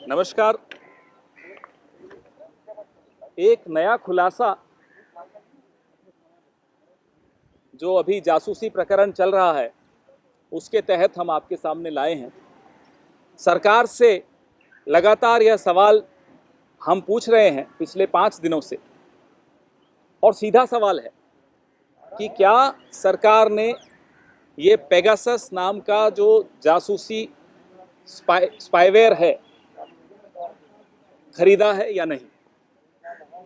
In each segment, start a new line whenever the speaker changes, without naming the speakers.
नमस्कार। एक नया खुलासा जो अभी जासूसी प्रकरण चल रहा है उसके तहत हम आपके सामने लाए हैं। सरकार से लगातार यह सवाल हम पूछ रहे हैं पिछले 5 दिनों से, और सीधा सवाल है कि क्या सरकार ने ये पेगासस नाम का जो जासूसी स्पाईवेयर है खरीदा है या नहीं।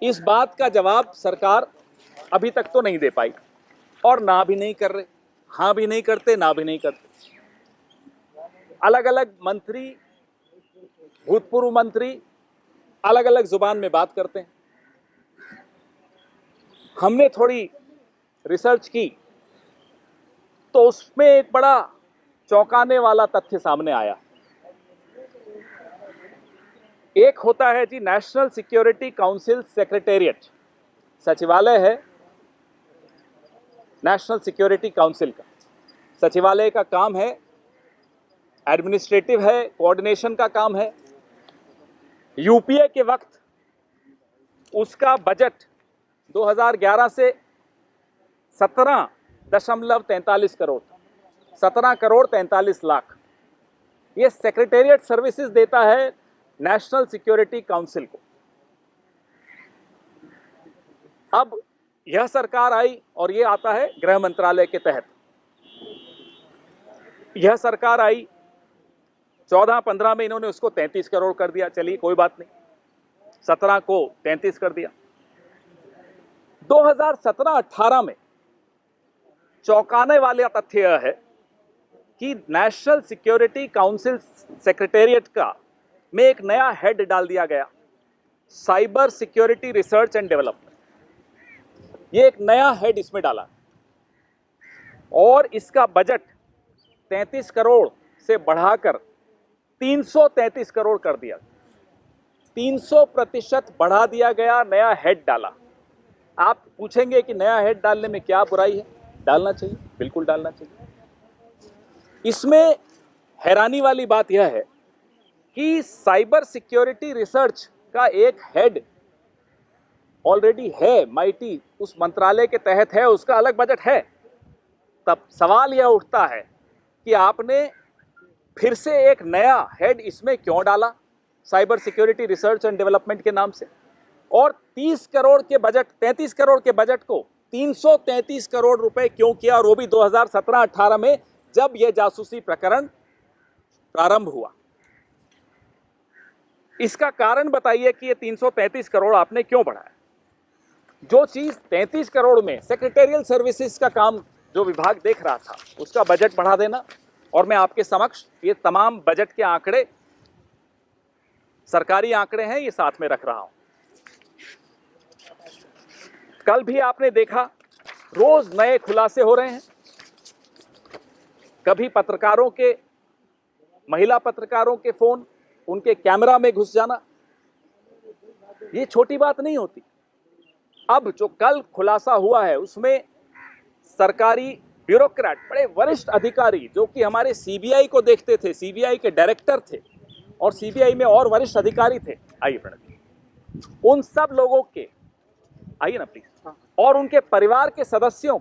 इस बात का जवाब सरकार अभी तक तो नहीं दे पाई, और ना भी नहीं कर रहे, हाँ भी नहीं करते, ना भी नहीं करते। अलग अलग मंत्री, भूतपूर्व मंत्री अलग अलग जुबान में बात करते हैं। हमने थोड़ी रिसर्च की तो उसमें एक बड़ा चौंकाने वाला तथ्य सामने आया। एक होता है जी नेशनल सिक्योरिटी काउंसिल सेक्रेटेरिएट, सचिवालय है नेशनल सिक्योरिटी काउंसिल का। सचिवालय का काम है, एडमिनिस्ट्रेटिव है, कोऑर्डिनेशन का काम है। यूपीए के वक्त उसका बजट 2011 से 17.43 करोड़, 17 करोड़ 43 लाख ये सेक्रेटेरिएट सर्विसेज देता है नेशनल सिक्योरिटी काउंसिल को। अब यह सरकार आई और ये आता है गृह मंत्रालय के तहत। यह सरकार आई 14-15 में इन्होंने उसको 33 करोड़ कर दिया। चलिए कोई बात नहीं, 17 को 33 कर दिया। 2017-18 में चौंकाने वाला तथ्य यह है कि नेशनल सिक्योरिटी काउंसिल सेक्रेटेरिएट का में एक नया हेड डाल दिया गया, cyber security research and development. ये एक नया हेड इसमें डाला और इसका बजट 33 करोड़ से बढ़ाकर 333 करोड़ कर दिया। 300% बढ़ा दिया गया, नया हेड डाला। आप पूछेंगे कि नया हेड डालने में क्या बुराई है? डालना चाहिए, बिल्कुल डालना चाहिए। इसमें हैरानी वाली बात यह है कि साइबर सिक्योरिटी रिसर्च का एक हेड ऑलरेडी है, माइटी उस मंत्रालय के तहत है, उसका अलग बजट है। तब सवाल यह उठता है कि आपने फिर से एक नया हेड इसमें क्यों डाला, cyber security research and development के नाम से, और 30 करोड़ के बजट, 33 करोड़ के बजट को 333 करोड़ रुपए क्यों किया, और वो भी 2017-18 में जब यह जासूसी प्रकरण प्रारंभ हुआ। इसका कारण बताइए कि ये 333 करोड़ आपने क्यों बढ़ाया। जो चीज 33 करोड़ में सेक्रेटेरियल सर्विसेज का काम जो विभाग देख रहा था उसका बजट बढ़ा देना, और मैं आपके समक्ष ये तमाम बजट के आंकड़े, सरकारी आंकड़े हैं, ये साथ में रख रहा हूं। कल भी आपने देखा रोज नए खुलासे हो रहे हैं। कभी पत्रकारों के, महिला पत्रकारों के फोन उनके कैमरा में घुस जाना, ये छोटी बात नहीं होती। अब जो कल खुलासा हुआ है उसमें सरकारी ब्यूरोक्रेट, बड़े वरिष्ठ अधिकारी जो कि हमारे सीबीआई को देखते थे, सीबीआई के डायरेक्टर थे और सीबीआई में और वरिष्ठ अधिकारी थे, आइए प्रणत, उन सब लोगों के, आइए ना प्लीज, और उनके परिवार के सदस्यों,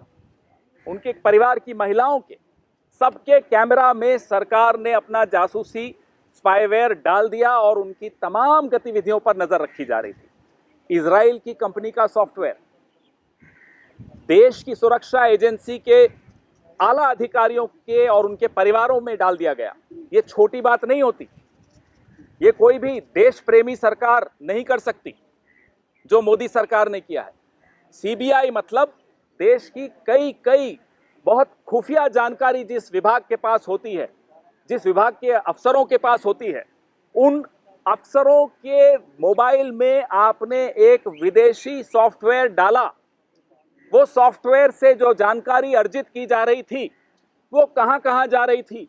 उनके परिवार की महिलाओं के, सबके कैमरा में सरकार ने अपना जासूसी स्पाईवेयर डाल दिया और उनकी तमाम गतिविधियों पर नजर रखी जा रही थी। इजराइल की कंपनी का सॉफ्टवेयर देश की सुरक्षा एजेंसी के आला अधिकारियों के और उनके परिवारों में डाल दिया गया। ये छोटी बात नहीं होती। ये कोई भी देश प्रेमी सरकार नहीं कर सकती जो मोदी सरकार ने किया है। सीबीआई मतलब देश की कई बहुत खुफिया जानकारी जिस विभाग के पास होती है, जिस विभाग के अफसरों के पास होती है, उन अफसरों के मोबाइल में आपने एक विदेशी सॉफ्टवेयर डाला। वो सॉफ्टवेयर से जो जानकारी अर्जित की जा रही थी वो कहां कहां जा रही थी,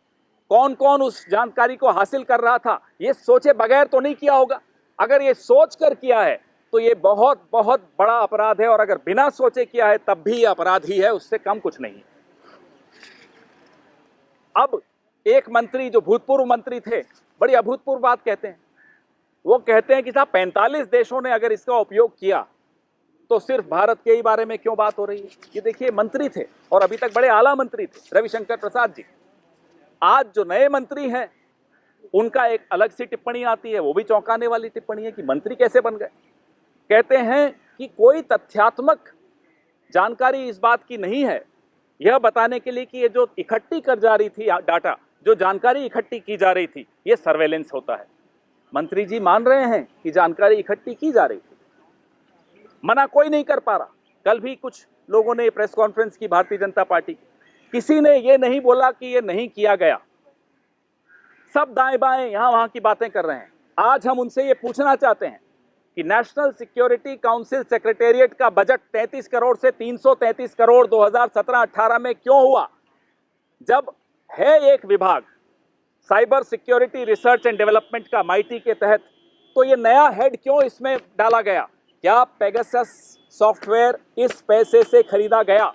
कौन कौन उस जानकारी को हासिल कर रहा था, ये सोचे बगैर तो नहीं किया होगा। अगर ये सोच कर किया है तो ये बहुत बहुत बड़ा अपराध है, और अगर बिना सोचे किया है तब भी ये अपराध ही है, उससे कम कुछ नहीं है। अब एक मंत्री जो भूतपूर्व मंत्री थे, बड़ी अभूतपूर्व बात कहते हैं वो कहते हैं कि साहब 45 देशों ने अगर इसका उपयोग किया तो सिर्फ भारत के ही बारे में क्यों बात हो रही है। ये देखिए, मंत्री थे और अभी तक बड़े आला मंत्री थे, रविशंकर प्रसाद जी। आज जो नए मंत्री हैं उनका एक अलग सी टिप्पणी आती है, वो भी चौंकाने वाली टिप्पणी है कि मंत्री कैसे बन गए। कहते हैं कि कोई तथ्यात्मक जानकारी इस बात की नहीं है, यह बताने के लिए कि ये जो इकट्ठी कर जा रही थी डाटा, जो जानकारी इकट्ठी की जा रही थी, ये सर्वेलेंस होता है। मंत्री जी मान रहे हैं कि जानकारी इकट्ठी की जा रही थी, मना कोई नहीं कर पा रहा। कल भी कुछ लोगों ने प्रेस कॉन्फ्रेंस की भारतीय जनता पार्टी की, किसी ने ये नहीं बोला कि ये नहीं किया गया। सब दाएं बाएं यहां वहां की बातें कर रहे हैं। आज हम उनसे ये पूछना चाहते हैं कि नेशनल सिक्योरिटी काउंसिल सेक्रेटेरिएट का बजट 33 करोड़ से 333 करोड़ 2017-18 में क्यों हुआ, जब है एक विभाग cyber security research and development का माइटी के तहत, तो ये नया हेड क्यों इसमें डाला गया? क्या पेगासस सॉफ्टवेयर इस पैसे से खरीदा गया?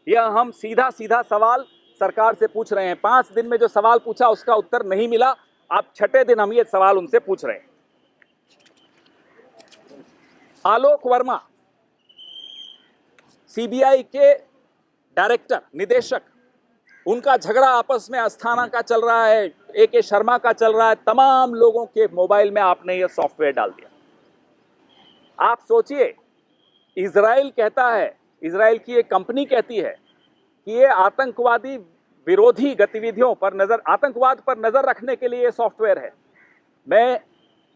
यह हम सीधा सीधा सवाल सरकार से पूछ रहे हैं। 5 दिन में जो सवाल पूछा उसका उत्तर नहीं मिला, अब 6ठे दिन हम ये सवाल उनसे पूछ रहे हैं। आलोक वर्मा सीबीआई के डायरेक्टर, निदेशक, उनका झगड़ा आपस में अस्थाना का चल रहा है, AK शर्मा का चल रहा है। तमाम लोगों के मोबाइल में आपने यह सॉफ्टवेयर डाल दिया। आप सोचिए, इजराइल कहता है, इजराइल की एक कंपनी कहती है कि ये आतंकवादी विरोधी गतिविधियों पर नजर, आतंकवाद पर नजर रखने के लिए ये सॉफ्टवेयर है। मैं,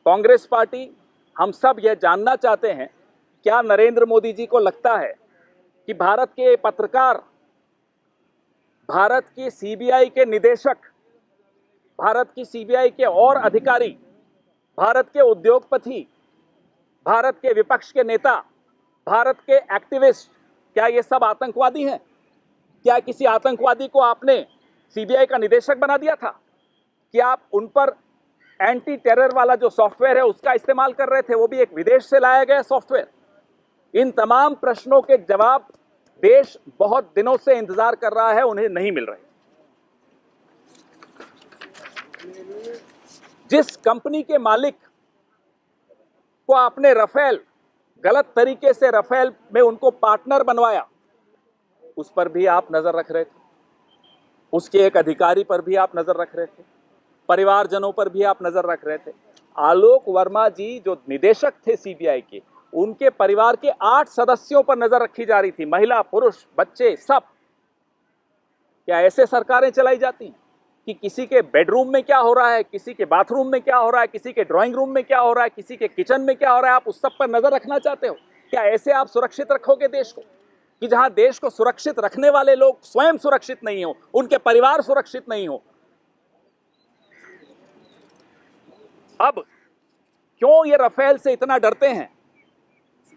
कांग्रेस पार्टी, हम सब यह जानना चाहते हैं, क्या नरेंद्र मोदी जी को लगता है कि भारत के पत्रकार, भारत की सीबीआई के निदेशक, भारत की सीबीआई के और अधिकारी, भारत के उद्योगपति, भारत के विपक्ष के नेता, भारत के एक्टिविस्ट, क्या ये सब आतंकवादी हैं? क्या किसी आतंकवादी को आपने सीबीआई का निदेशक बना दिया था? क्या आप उन पर एंटी टेरर वाला जो सॉफ्टवेयर है उसका इस्तेमाल कर रहे थे, वो भी एक विदेश से लाया गया सॉफ्टवेयर? इन तमाम प्रश्नों के जवाब देश बहुत दिनों से इंतजार कर रहा है, उन्हें नहीं मिल रहे। जिस कंपनी के मालिक को आपने राफेल, गलत तरीके से राफेल में उनको पार्टनर बनवाया, उस पर भी आप नजर रख रहे थे, उसके एक अधिकारी पर भी आप नजर रख रहे थे, परिवारजनों पर भी आप नजर रख रहे थे। आलोक वर्मा जी जो निदेशक थे सीबीआई के, उनके परिवार के 8 सदस्यों पर नजर रखी जा रही थी, महिला, पुरुष, बच्चे, सब। क्या ऐसे सरकारें चलाई जाती हैं कि किसी के बेडरूम में क्या हो रहा है, किसी के बाथरूम में क्या हो रहा है, किसी के ड्राइंग रूम में क्या हो रहा है, किसी के किचन में क्या हो रहा है, आप उस सब पर नजर रखना चाहते हो? क्या ऐसे आप सुरक्षित रखोगे देश को, कि जहां देश को सुरक्षित रखने वाले लोग स्वयं सुरक्षित नहीं हो, उनके परिवार सुरक्षित नहीं हो? अब क्यों ये राफेल से इतना डरते हैं?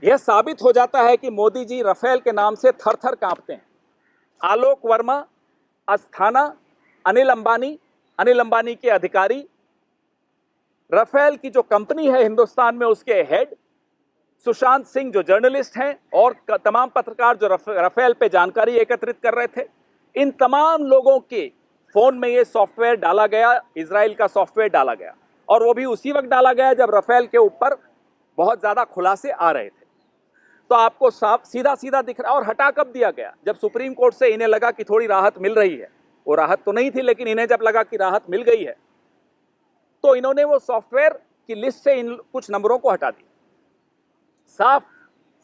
यह साबित हो जाता है कि मोदी जी राफेल के नाम से थर थर कांपते हैं। आलोक वर्मा, अस्थाना, अनिल अंबानी के अधिकारी, राफेल की जो कंपनी है हिंदुस्तान में उसके हेड, सुशांत सिंह जो जर्नलिस्ट हैं, और तमाम पत्रकार जो राफेल पे जानकारी एकत्रित कर रहे थे, इन तमाम लोगों के फोन में ये सॉफ्टवेयर डाला गया, इजराइल का सॉफ्टवेयर डाला गया, और वो भी उसी वक्त डाला गया जब राफेल के ऊपर बहुत ज्यादा खुलासे आ रहे थे। तो आपको साफ सीधा सीधा दिख रहा। और हटा कब दिया गया? जब सुप्रीम कोर्ट से इन्हें लगा कि थोड़ी राहत मिल रही है। वो राहत तो नहीं थी, लेकिन इन्हें जब लगा कि राहत मिल गई है तो इन्होंने वो सॉफ्टवेयर की लिस्ट से इन कुछ नंबरों को हटा दिया। साफ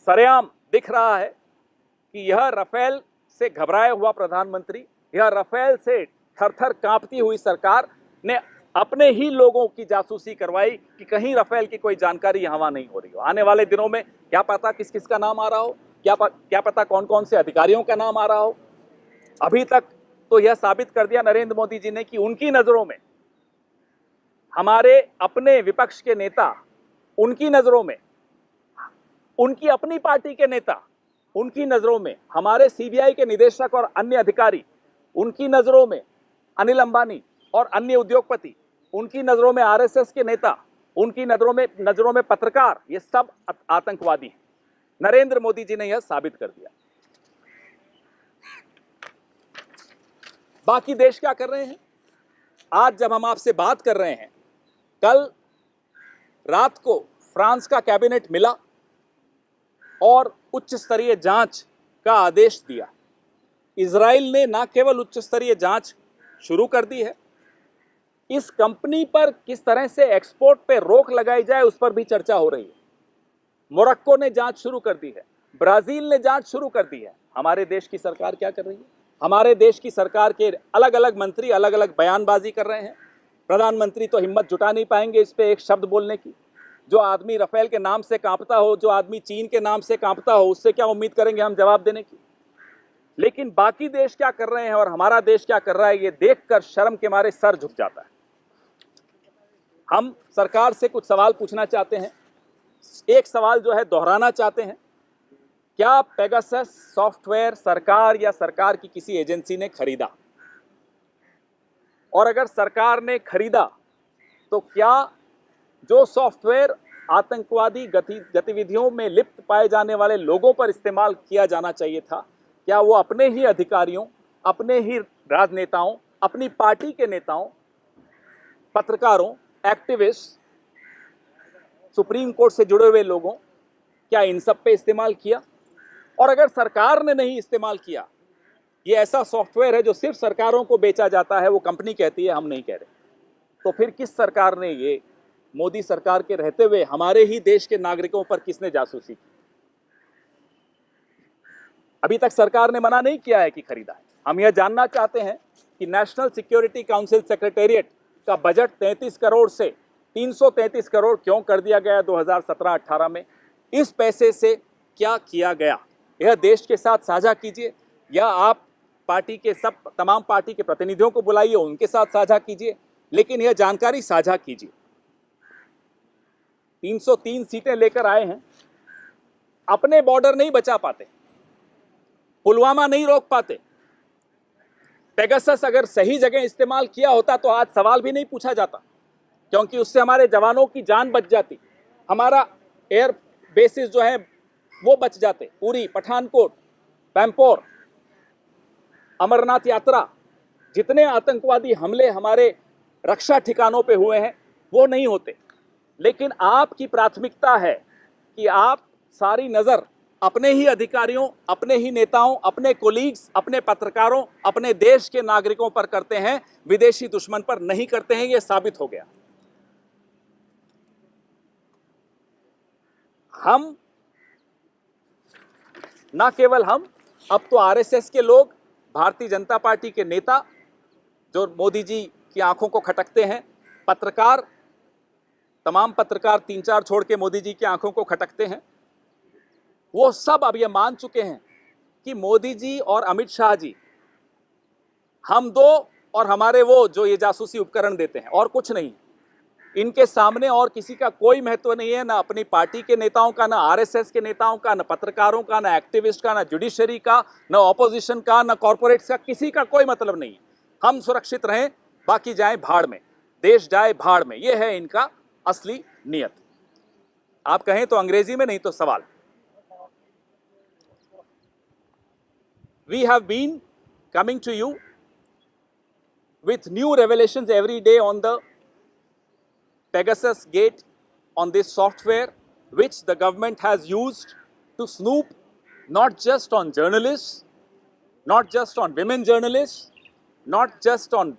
सरेआम दिख रहा है कि यह राफेल से घबराया हुआ प्रधानमंत्री, यह राफेल से थर-थर कांपती हुई सरकार ने अपने ही लोगों की जासूसी करवाई कि कहीं राफेल की कोई जानकारी यहाँ नहीं हो रही हो। आने वाले दिनों में क्या पता किस किस का नाम आ रहा हो, क्या पता कौन कौन से अधिकारियों का नाम आ रहा हो। अभी तक तो यह साबित कर दिया नरेंद्र मोदी जी ने कि उनकी नजरों में हमारे अपने विपक्ष के नेता, उनकी नजरों में उनकी अपनी पार्टी के नेता, उनकी नजरों में हमारे सीबीआई के निदेशक और अन्य अधिकारी, उनकी नजरों में अनिल अंबानी और अन्य उद्योगपति, उनकी नजरों में आरएसएस के नेता, उनकी नजरों में पत्रकार, ये सब आतंकवादी हैं। नरेंद्र मोदी जी ने यह साबित कर दिया। बाकी देश क्या कर रहे हैं? आज जब हम आपसे बात कर रहे हैं, कल रात को फ्रांस का कैबिनेट मिला और उच्च स्तरीय जांच का आदेश दिया। इजराइल ने न केवल उच्च स्तरीय जांच शुरू कर दी है, इस कंपनी पर किस तरह से एक्सपोर्ट पे रोक लगाई जाए उस पर भी चर्चा हो रही है। मोरक्को ने जांच शुरू कर दी है, ब्राजील ने जांच शुरू कर दी है। हमारे देश की सरकार क्या कर रही है? हमारे देश की सरकार के अलग अलग मंत्री अलग अलग बयानबाजी कर रहे हैं। प्रधानमंत्री तो हिम्मत जुटा नहीं पाएंगे इस पे एक शब्द बोलने की। जो आदमी राफेल के नाम से कांपता हो, जो आदमी चीन के नाम से कांपता हो, उससे क्या उम्मीद करेंगे हम जवाब देने की? लेकिन बाकी देश क्या कर रहे हैं और हमारा देश क्या कर रहा है, ये देखकर शर्म के मारे सर झुक जाता है। हम सरकार से कुछ सवाल पूछना चाहते हैं। एक सवाल जो है दोहराना चाहते हैं, क्या पेगासस सॉफ्टवेयर सरकार या सरकार की किसी एजेंसी ने खरीदा? और अगर सरकार ने खरीदा तो क्या जो सॉफ्टवेयर आतंकवादी गतिविधियों में लिप्त पाए जाने वाले लोगों पर इस्तेमाल किया जाना चाहिए था, क्या वो अपने ही अधिकारियों, अपने ही राजनेताओं, अपनी पार्टी के नेताओं, पत्रकारों, एक्टिविस्ट, सुप्रीम कोर्ट से जुड़े हुए लोगों, क्या इन सब पे इस्तेमाल किया? और अगर सरकार ने नहीं इस्तेमाल किया, ये ऐसा सॉफ्टवेयर है जो सिर्फ सरकारों को बेचा जाता है, वो कंपनी कहती है, हम नहीं कह रहे, तो फिर किस सरकार ने, ये मोदी सरकार के रहते हुए हमारे ही देश के नागरिकों पर किसने जासूसी की? अभी तक सरकार ने मना नहीं किया है कि खरीदा है। हम यह जानना चाहते हैं कि नेशनल सिक्योरिटी काउंसिल सेक्रेटेरिएट का बजट 33 करोड़ से 333 करोड़ क्यों कर दिया गया 2017-18 में? इस पैसे से क्या किया गया, यह देश के साथ साझा कीजिए, या आप पार्टी के तमाम पार्टी के प्रतिनिधियों को बुलाइए, उनके साथ साझा कीजिए, लेकिन यह जानकारी साझा कीजिए। 303 सीटें लेकर आए हैं, अपने बॉर्डर नहीं बचा पाते, पुलवामा नहीं रोक पाते। पेगासस अगर सही जगह इस्तेमाल किया होता तो आज सवाल भी नहीं पूछा जाता, क्योंकि उससे हमारे जवानों की जान बच जाती, हमारा एयर बेसिस जो है वो बच जाते। उरी, पठानकोट, पैम्पोर, अमरनाथ यात्रा, जितने आतंकवादी हमले हमारे रक्षा ठिकानों पे हुए हैं वो नहीं होते। लेकिन आपकी प्राथमिकता है कि आप सारी नजर अपने ही अधिकारियों, अपने ही नेताओं, अपने कोलीग्स, अपने पत्रकारों, अपने देश के नागरिकों पर करते हैं, विदेशी दुश्मन पर नहीं करते हैं। यह साबित हो गया। हम ना केवल हम, अब तो आरएसएस के लोग, भारतीय जनता पार्टी के नेता जो मोदी जी की आंखों को खटकते हैं, पत्रकार, तमाम पत्रकार 3-4 छोड़ के मोदी जी की आंखों को खटकते हैं, वो सब अब ये मान चुके हैं कि मोदी जी और अमित शाह जी, हम दो और हमारे वो जो ये जासूसी उपकरण देते हैं, और कुछ नहीं। इनके सामने और किसी का कोई महत्व नहीं है, ना अपनी पार्टी के नेताओं का, ना आरएसएस के नेताओं का, ना पत्रकारों का, ना एक्टिविस्ट का, ना जुडिशरी का, ना ऑपोजिशन का, ना कॉर्पोरेट्स का, किसी का कोई मतलब नहीं है। हम सुरक्षित रहें, बाकी जाए भाड़ में, देश जाए भाड़ में, यह है इनका असली नियत। आप कहें तो अंग्रेजी में, नहीं तो सवाल। We have been coming to you with new revelations every day on the Pegasus Gate, on this software which the government has used to snoop not just on journalists, not just on women journalists, not just on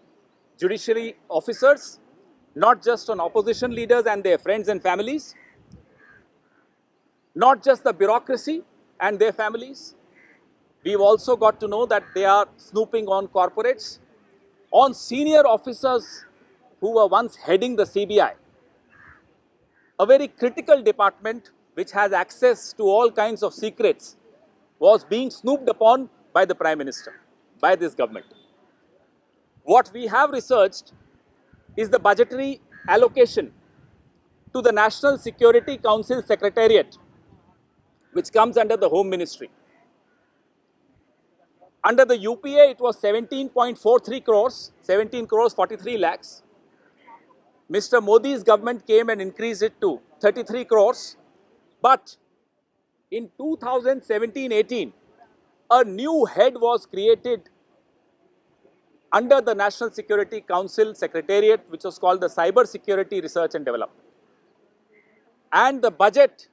judiciary officers, not just on opposition leaders and their friends and families, not just the bureaucracy and their families. We've also got to know that they are snooping on corporates, on senior officers who were once heading the CBI, a very critical department which has access to all kinds of secrets, was being snooped upon by the Prime Minister, by this government. What we have researched is the budgetary allocation to the National Security Council Secretariat, which comes under the Home Ministry. Under the UPA, it was 17.43 crores, 17 crores 43 lakhs. Mr. Modi's government came and increased it to 33 crores. But in 2017-18, a new head was created under the National Security Council Secretariat, which was called the Cyber Security Research and Development. And the budget,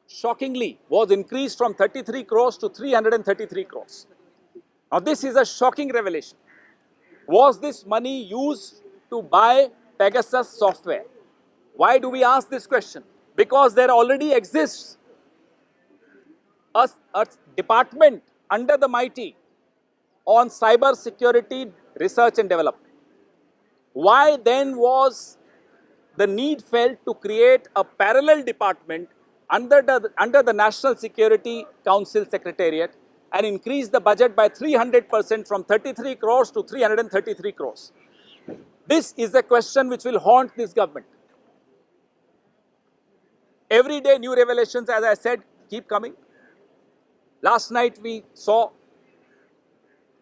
shockingly, was increased from 33 crores to 333 crores. Now, this is a shocking revelation. Was this money used to buy Pegasus software? Why do we ask this question? Because there already exists a department under the MIT on cyber security research and development. Why then was the need felt to create a parallel department under the National Security Council Secretariat and increase the budget by 300% from 33 crores to 333 crores? This is a question which will haunt this government. Every day new revelations, as I said, keep coming. Last night we saw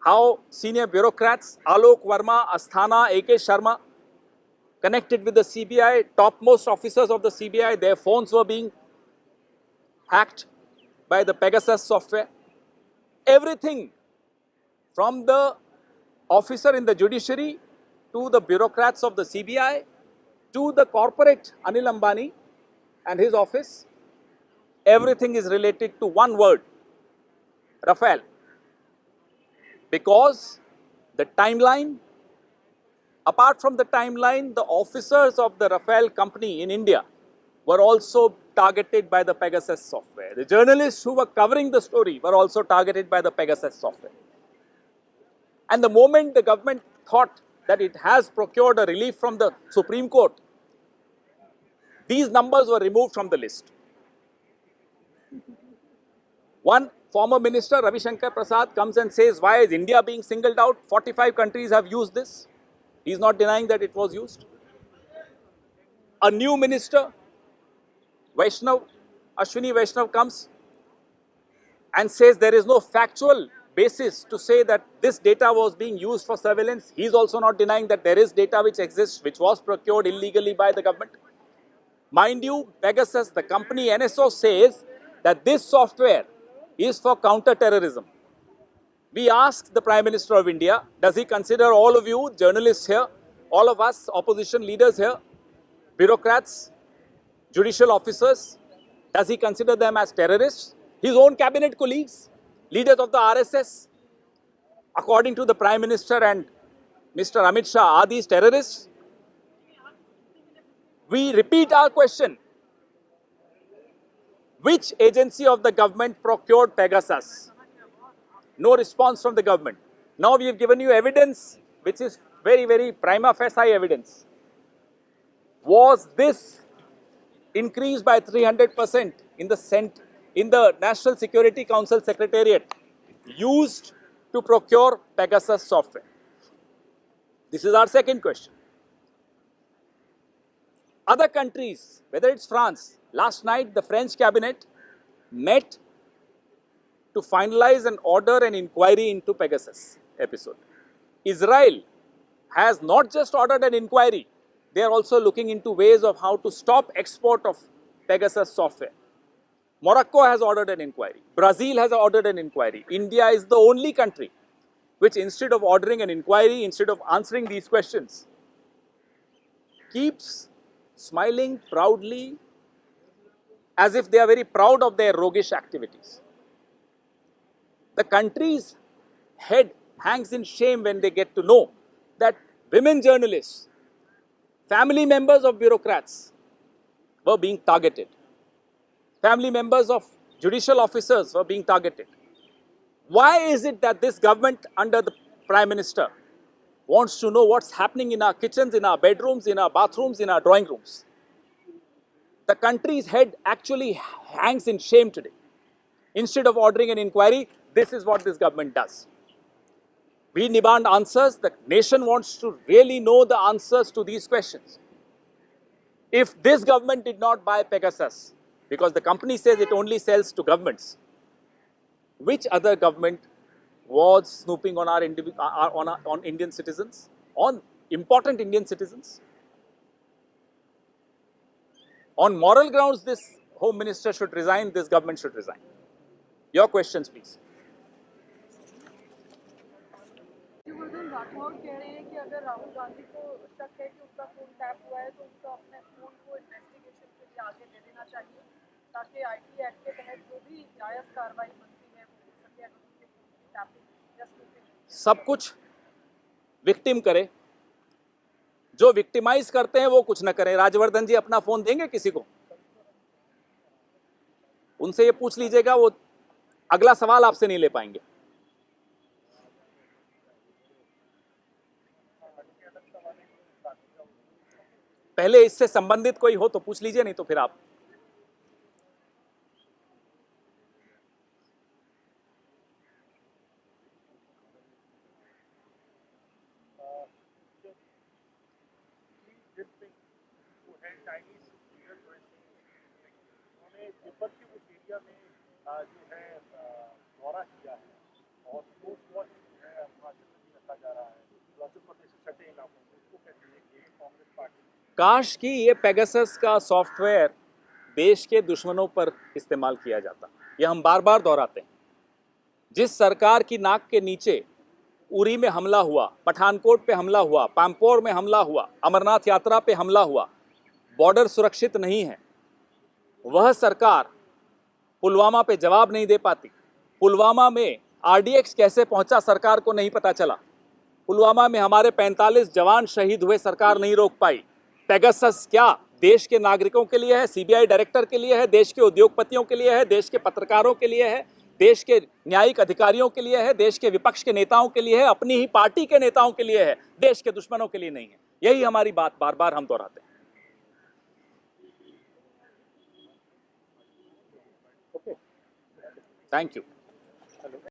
how senior bureaucrats, Alok Verma, Asthana, AK Sharma, connected with the CBI, topmost officers of the CBI, their phones were being hacked by the Pegasus software. Everything from the officer in the judiciary to the bureaucrats of the CBI to the corporate Anil Ambani and his office, everything is related to one word, Rafale. Because the timeline, apart from the timeline, the officers of the Rafale company in India were also targeted by the Pegasus software. The journalists who were covering the story were also targeted by the Pegasus software. And the moment the government thought that it has procured a relief from the Supreme Court, these numbers were removed from the list. One former minister, Ravi Shankar Prasad, comes and says, why is India being singled out? 45 countries have used this. He is not denying that it was used. A new minister, Ashwini Vaishnav, comes and says there is no factual basis to say that this data was being used for surveillance. He is also not denying that there is data which exists, which was procured illegally by the government. Mind you, Pegasus, the company NSO, says that this software is for counter-terrorism. We asked the Prime Minister of India, does he consider all of you, journalists here, all of us, opposition leaders here, bureaucrats, judicial officers, does he consider them as terrorists? His own cabinet colleagues, leaders of the RSS, according to the Prime Minister and Mr. Amit Shah, are these terrorists? We repeat our question. Which agency of the government procured Pegasus? No response from the government. Now we have given you evidence which is very, very prima facie evidence. Was this increase by 300% in the National Security Council Secretariat used to procure Pegasus software? This is our second question. Other countries, whether it's France, last night the French cabinet met to finalize and order an inquiry into Pegasus episode. Israel has not just ordered an inquiry, they are also looking into ways of how to stop export of Pegasus software. Morocco has ordered an inquiry. Brazil has ordered an inquiry. India is the only country which, instead of ordering an inquiry, instead of answering these questions, keeps smiling proudly as if they are very proud of their roguish activities. The country's head hangs in shame when they get to know that women journalists, family members of bureaucrats were being targeted. Family members of judicial officers were being targeted. Why is it that this government under the Prime Minister wants to know what's happening in our kitchens, in our bedrooms, in our bathrooms, in our drawing rooms? The country's head actually hangs in shame today. Instead of ordering an inquiry, this is what this government does. We demand answers. The nation wants to really know the answers to these questions. If this government did not buy Pegasus, because the company says it only sells to governments, which other government was snooping on on Indian citizens, on important Indian citizens? On moral grounds, this Home Minister should resign, this government should resign. Your questions, please.
Rathore कह रहे हैं कि अगर राहुल गांधी को शक है कि उनका फोन टैप हुआ है तो उनका अपने फोन को इन्वेस्टिगेशन के लिए आगे ले लेना चाहिए ताकि आईटी एक्ट के तहत जो भी जायज़ कार्रवाई बनती है वो हो सके। अगर उनके फोन की टैपिंग या स्नूपिंग
सब कुछ विक्टिम करे, जो विक्टिमाइज करते हैं वो कुछ न करें। राजवर्धन जी अपना फोन देंगे किसी को? उनसे ये पूछ लीजिएगा, वो अगला सवाल आपसे नहीं ले पाएंगे। पहले इससे संबंधित कोई हो तो पूछ लीजिए, नहीं तो फिर आप।
तिब्बत के उस एरिया में जो है दौरा किया है और पोस्ट वॉच जो है हिमाचल में भी रखा जा रहा है, हिमाचल प्रदेश से सटे इलाकों में, उसको कैसे देखिए कांग्रेस पार्टी?
काश कि ये पेगासस का सॉफ्टवेयर देश के दुश्मनों पर इस्तेमाल किया जाता। ये हम बार बार दोहराते हैं। जिस सरकार की नाक के नीचे उरी में हमला हुआ, पठानकोट पे हमला हुआ, पांपोर में हमला हुआ, अमरनाथ यात्रा पे हमला हुआ, बॉर्डर सुरक्षित नहीं है, वह सरकार पुलवामा पे जवाब नहीं दे पाती। पुलवामा में आरडीएक्स कैसे पहुंचा सरकार को नहीं पता चला। पुलवामा में हमारे 45 जवान शहीद हुए, सरकार नहीं रोक पाई। पेगासस क्या देश के नागरिकों के लिए है, सीबीआई डायरेक्टर के लिए है, देश के उद्योगपतियों के लिए है, देश के पत्रकारों के लिए है, देश के न्यायिक अधिकारियों के लिए है, देश के विपक्ष के नेताओं के लिए है, अपनी ही पार्टी के नेताओं के लिए है, देश के दुश्मनों के लिए नहीं है। यही हमारी बात बार बार हम दोहराते हैं। Thank you.